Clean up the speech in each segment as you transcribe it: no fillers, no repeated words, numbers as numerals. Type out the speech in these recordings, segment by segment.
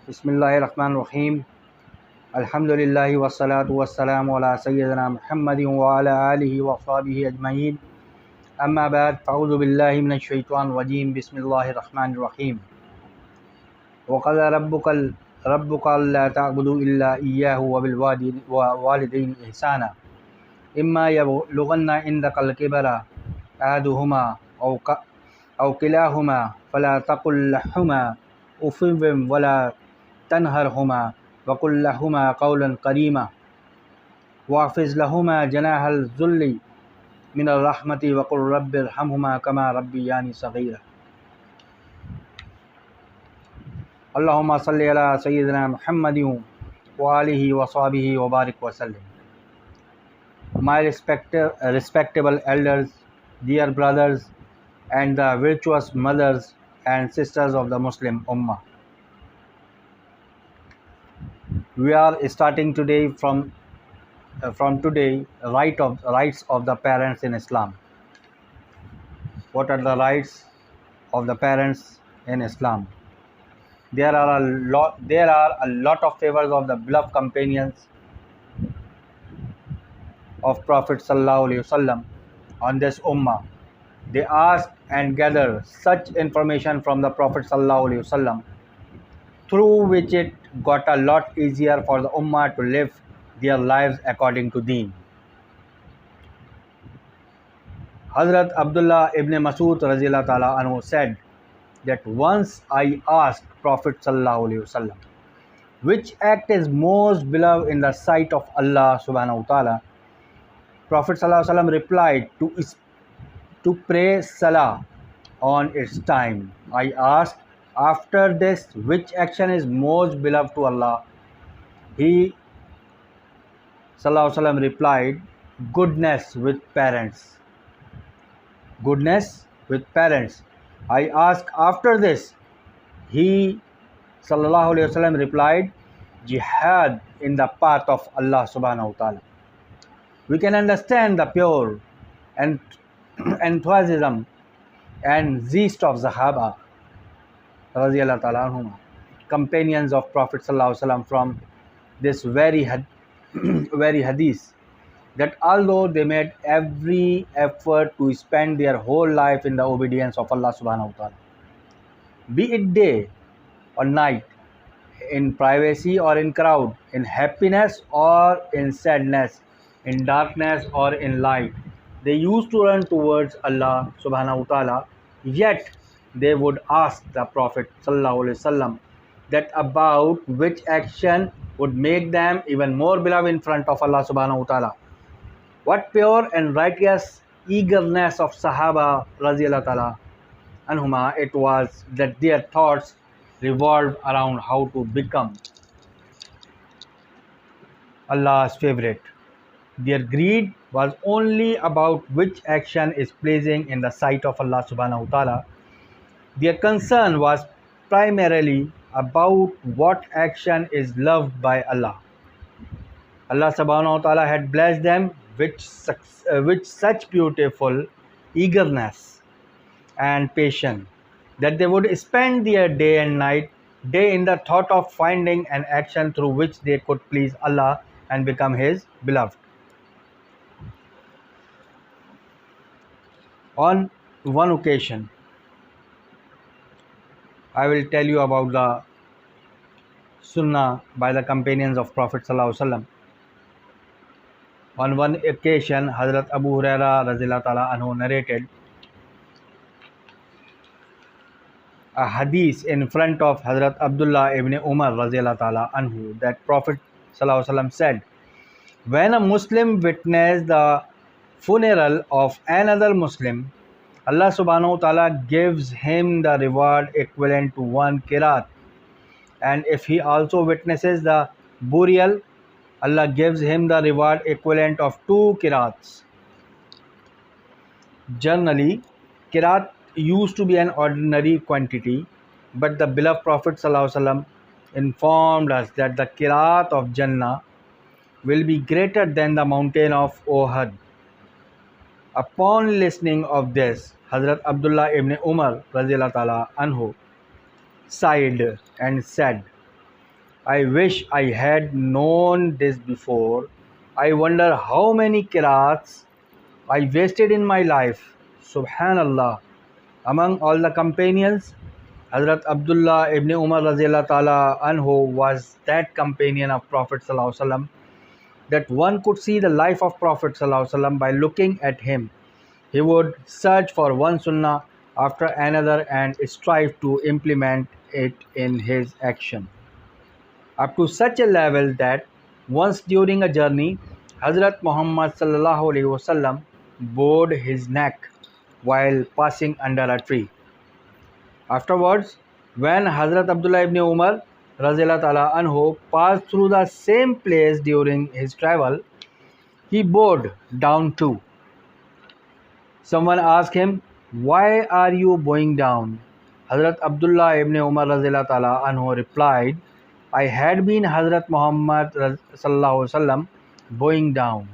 بسم اللہ الرحمن الرحیم الحمدللہ والصلاة والسلام علی سیدنا محمد وعلی آلہ وصحبہ اجمعین اما بعد فاعوذ باللہ من الشیطان الرجیم بسم اللہ الرحمن الرحیم وقضى ربک الا تعبدوا الا ایاہ وبالوالدین احسانا اما یبلغن عندک الکبر احدہما او کلاہما فلا تقل لہما اف ولا تنهرهما وقل لهما قولا كريما واخفض لهما جناح الذل من الرحمة وقل رب ارحمهما كما ربياني صغيرا اللهم صل على سيدنا محمد وآله وصحبه وبارك وسلم. My respectable elders, dear brothers, and the virtuous mothers and sisters of the Muslim Ummah, we are starting today from today rights of the parents in Islam. What are the rights of the parents in Islam? There are a lot of favors of the beloved companions of Prophet sallallahu alaihi wasallam on this ummah. They ask and gather such information from the Prophet sallallahu alaihi wasallam, through which it got a lot easier for the ummah to live their lives according to deen. Hazrat Abdullah ibn Mas'ud radhiyallahu ta'ala anhu said that once I asked Prophet sallallahu alaihi wasallam, which act is most beloved in the sight of Allah subhanahu wa ta'ala, Prophet sallallahu alaihi wasallam replied, to pray salah on its time. I asked, after this, which action is most beloved to Allah? He sallallahu alaihi wasallam replied, goodness with parents. Goodness with parents. I asked, after this? He sallallahu alaihi wasallam replied, jihad in the path of Allah subhanahu wa ta'ala. We can understand the pure and enthusiasm and zest of Sahaba radhiyallahu ta'ala anhum, companions of Prophet sallallahu alaihi wasallam, from this very hadith, that although they made every effort to spend their whole life in the obedience of Allah subhanahu wa ta'ala, be it day or night, in privacy or in crowd, in happiness or in sadness, in darkness or in light, they used to run towards Allah subhanahu wa ta'ala, yet they would ask the Prophet sallallahu alaihi wasallam that about which action would make them even more beloved in front of Allah subhanahu wa ta'ala. What pure and righteous eagerness of Sahaba radhiyallahu ta'ala anhuma it was, that their thoughts revolved around how to become Allah's favorite. Their greed was only about which action is pleasing in the sight of Allah subhanahu wa ta'ala. Their concern was primarily about what action is loved by Allah. Allah subhanahu wa ta'ala had blessed them with such beautiful eagerness and patience that they would spend their day and night in the thought of finding an action through which they could please Allah and become His beloved. On one occasion, I will tell you about the sunnah by the companions of Prophet sallallahu alaihi wasallam. On one occasion, Hazrat Abu Huraira radhiyallahu ta'ala anhu narrated a hadith in front of Hazrat Abdullah ibn Umar radhiyallahu ta'ala anhu, that Prophet sallallahu alaihi wasallam said, when a Muslim witnessed the funeral of another Muslim, Allah subhanahu wa ta'ala gives him the reward equivalent to one qiraat, and if he also witnesses the burial, Allah gives him the reward equivalent of 2 qiraats. Generally, qiraat used to be an ordinary quantity, but the beloved Prophet sallallahu alaihi wasallam informed us that the qiraat of Jannah will be greater than the mountain of Uhud. Upon listening of this, Hazrat Abdullah ibn Umar radhiyallahu ta'ala anhu sighed and said, I wish I had known this before. I wonder how many qirats I wasted in my life. Subhanallah. Among all the companions, Hazrat Abdullah ibn Umar Raziyallahu ta'ala anhu was that companion of Prophet Sallallahu Alaihi Wasallam that one could see the life of Prophet Sallallahu Alaihi Wasallam by looking at him. He would search for one sunnah after another and strive to implement it in his action, up to such a level that once during a journey, Hazrat Muhammad sallallahu alaihi wasallam bowed his neck while passing under a tree. Afterwards, when Hazrat Abdullah ibn Umar Raziyallahu ta'ala anhu passed through the same place during his travel, he bowed down too. Someone asked him, "Why are you bowing down?" Hazrat Abdullah ibn Umar Raziyallahu ta'ala anhu replied, "I had been Hazrat Muhammad sallallahu alaihi wasallam bowing down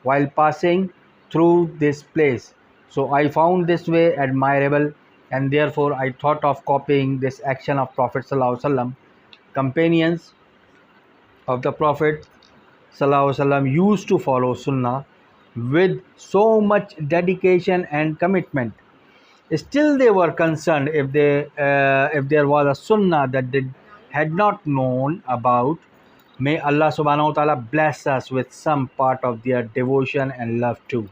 while passing through this place. So I found this way admirable, and therefore I thought of copying this action of Prophet sallallahu alaihi wasallam. Companions of the Prophet sallallahu alaihi wasallam used to follow Sunnah with so much dedication and commitment. Still, they were concerned if there was a Sunnah that they had not known about. May Allah subhanahu wa ta'ala bless us with some part of their devotion and love too."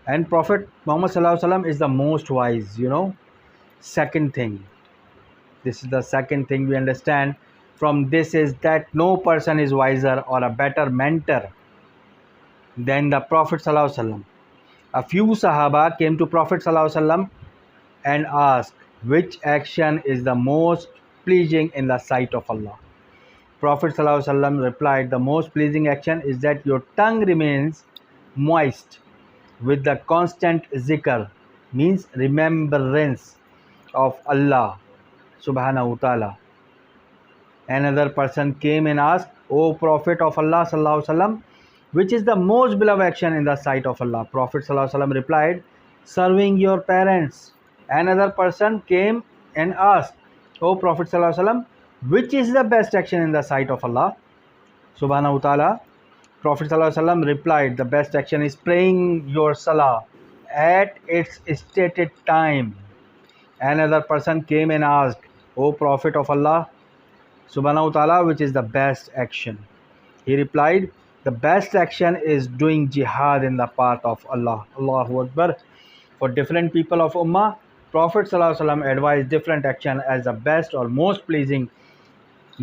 And Prophet Muhammad sallallahu alaihi wasallam is the most wise, Second thing, this is the second thing we understand from this, is that no person is wiser or a better mentor than the Prophet sallallahu alaihi wasallam. A few Sahaba came to Prophet sallallahu alaihi wasallam and asked, "Which action is the most pleasing in the sight of Allah?" Prophet sallallahu alaihi wasallam replied, "The most pleasing action is that your tongue remains moist with the constant zikr," means remembrance of Allah subhanahu wa ta'ala. Another person came and asked, "O Prophet of Allah sallallahu alaihi wasallam, which is the most beloved action in the sight of Allah?" Prophet sallallahu alaihi wasallam replied, "Serving your parents." Another person came and asked, "O Prophet sallallahu alaihi wasallam, which is the best action in the sight of Allah subhanahu wa ta'ala?" Prophet sallallahu alaihi wasallam replied, "The best action is praying your salah at its stated time." Another person came and asked, "O Prophet of Allah subhanahu wa ta'ala, which is the best action?" He replied, "The best action is doing jihad in the path of Allah." Allahu Akbar. For different people of Ummah, Prophet sallallahu alaihi wasallam advised different action as the best or most pleasing.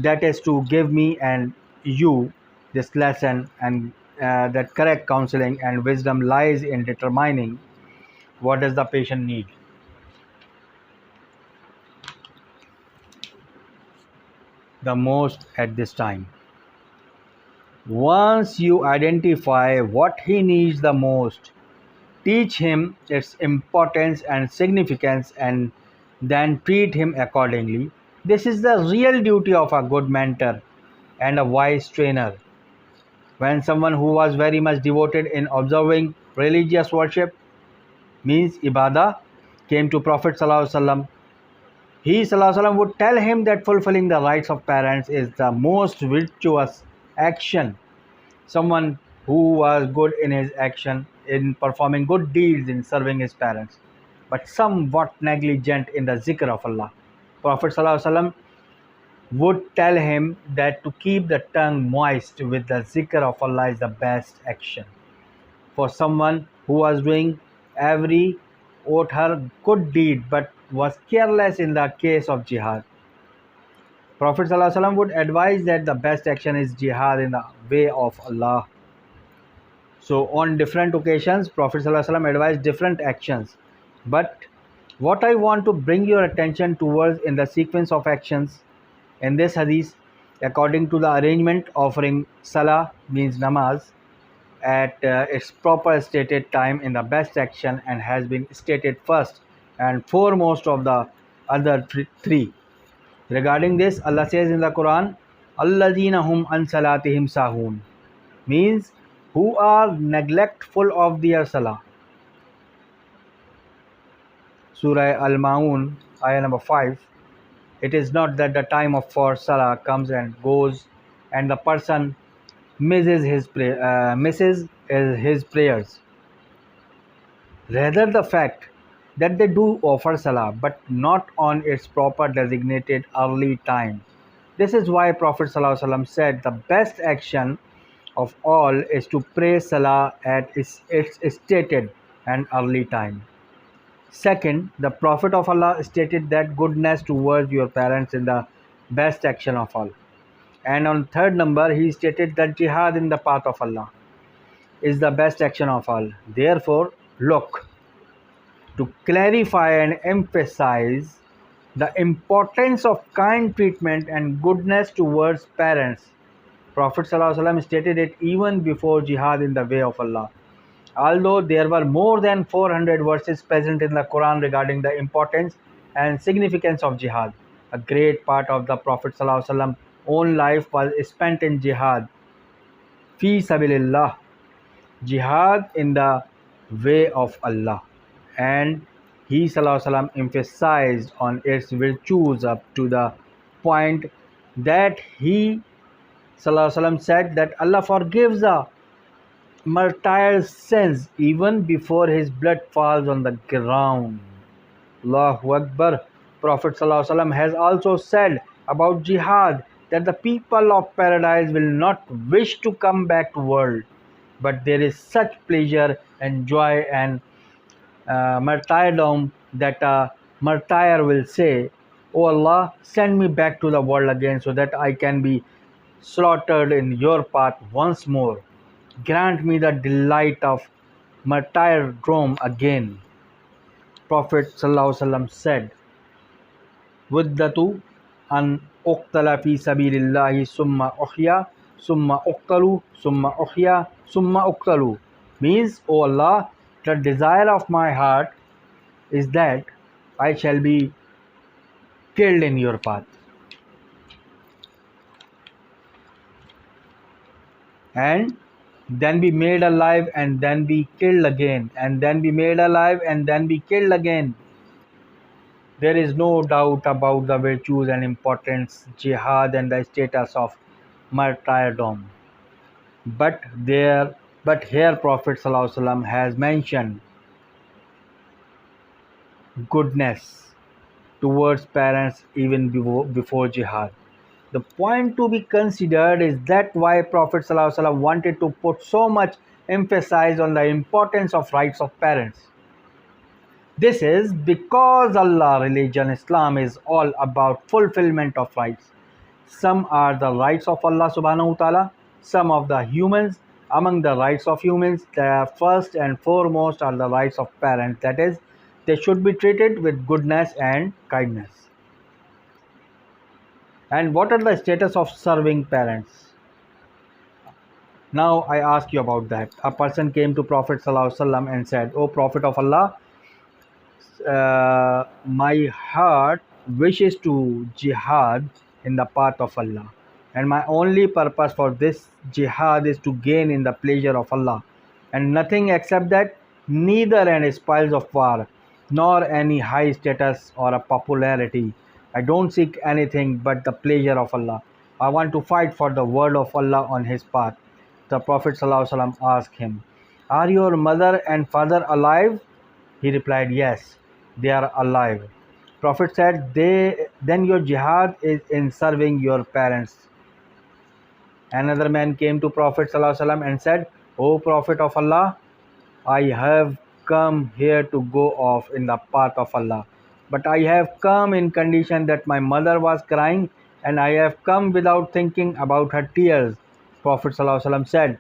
That is to give me and you this lesson, and that correct counseling and wisdom lies in determining what does the patient need. The most at this time. Once you identify what he needs the most, teach him its importance and significance, and then treat him accordingly. This is the real duty of a good mentor and a wise trainer. When someone who was very much devoted in observing religious worship, means ibadah, came to Prophet sallallahu alaihi wasallam, he sallallahu alaihi wasallam would tell him that fulfilling the rights of parents is the most virtuous action. Someone who was good in his action, in performing good deeds in serving his parents, but somewhat negligent in the zikr of Allah, Prophet sallallahu alaihi wasallam would tell him that to keep the tongue moist with the zikr of Allah is the best action. For someone who was doing every her good deed but was careless in the case of jihad, Prophet sallallahu alaihi wasallam would advise that the best action is jihad in the way of Allah. So on different occasions, Prophet sallallahu alaihi wasallam advised different actions. But what I want to bring your attention towards in the sequence of actions in this hadith, according to the arrangement, offering salah, means namaz, at its proper stated time in the best action, and has been stated first and foremost of the other three. Regarding this, Allah says in the Quran, "Alladhina hum an salatihim sahun," means who are neglectful of their salah. Surah Al-Ma'un, ayah number 5. It is not that the time of for salah comes and goes and the person misses his prayers. Rather, the fact that they do offer salah but not on its proper designated early time. This is why Prophet ﷺ said the best action of all is to pray salah at its stated and early time. Second, the Prophet of Allah stated that goodness towards your parents is the best action of all. And on third number, he stated that jihad in the path of Allah is the best action of all. Therefore, look, to clarify and emphasize the importance of kind treatment and goodness towards parents, Prophet ﷺ stated it even before jihad in the way of Allah. Although there were more than 400 verses present in the Quran regarding the importance and significance of jihad, a great part of the Prophet ﷺ own life was spent in jihad, fi sabilillah, jihad in the way of Allah, and he ﷺ emphasized on its virtues up to the point that he ﷺ said that Allah forgives a martyr's sins even before his blood falls on the ground. Allahu Akbar. Prophet ﷺ has also said about jihad that the people of paradise will not wish to come back to world, but there is such pleasure and joy and martyrdom that a martyr will say, "O Allah, send me back to the world again so that I can be slaughtered in your path once more. Grant me the delight of martyrdom again." Prophet ﷺ said, "Wuddatu an uqtala fi sabilillahi summa uhya, summa uqtalu, summa uhya, summa uqtalu," means, "O Allah, the desire of my heart is that I shall be killed in your path, and then be made alive, and then be killed again, and then be made alive, and then be killed again." There is no doubt about the virtues and importance jihad and the status of martyrdom. But here Prophet ﷺ has mentioned goodness towards parents even before jihad. The point to be considered is that why Prophet ﷺ wanted to put so much emphasis on the importance of rights of parents. This is because Allah religion Islam is all about fulfillment of rights. Some are the rights of Allah subhanahu wa ta'ala, some of the humans. Among the rights of humans, the first and foremost are the rights of parents. That is, they should be treated with goodness and kindness. And what are the status of serving parents? Now I ask you about that. A person came to Prophet ﷺ and said, "O Prophet of Allah, my heart wishes to jihad in the path of Allah, and my only purpose for this jihad is to gain in the pleasure of Allah, and nothing except that, neither any spoils of war, nor any high status or a popularity. I don't seek anything but the pleasure of Allah. I want to fight for the word of Allah on his path." The Prophet ﷺ asked him, "Are your mother and father alive?" He replied, "Yes, they are alive." Prophet said, "Then your jihad is in serving your parents." Another man came to Prophet ﷺ and said, "O Prophet of Allah, I have come here to go off in the path of Allah, but I have come in condition that my mother was crying, and I have come without thinking about her tears." Prophet ﷺ said,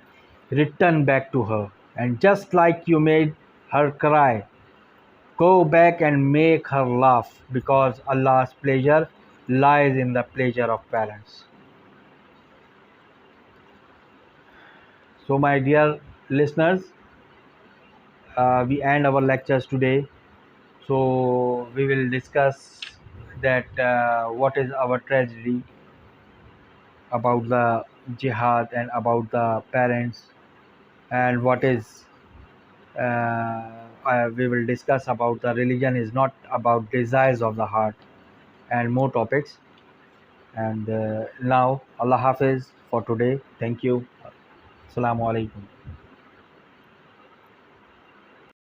"Return back to her, and just like you made her cry, go back and make her laugh, because Allah's pleasure lies in the pleasure of parents." So my dear listeners, we end our lectures today. So we will discuss that what is our tragedy about the jihad and about the parents, and what is we will discuss about the religion is not about desires of the heart, and more topics. And now, Allah Hafiz for today. Thank you. Assalamu alaikum.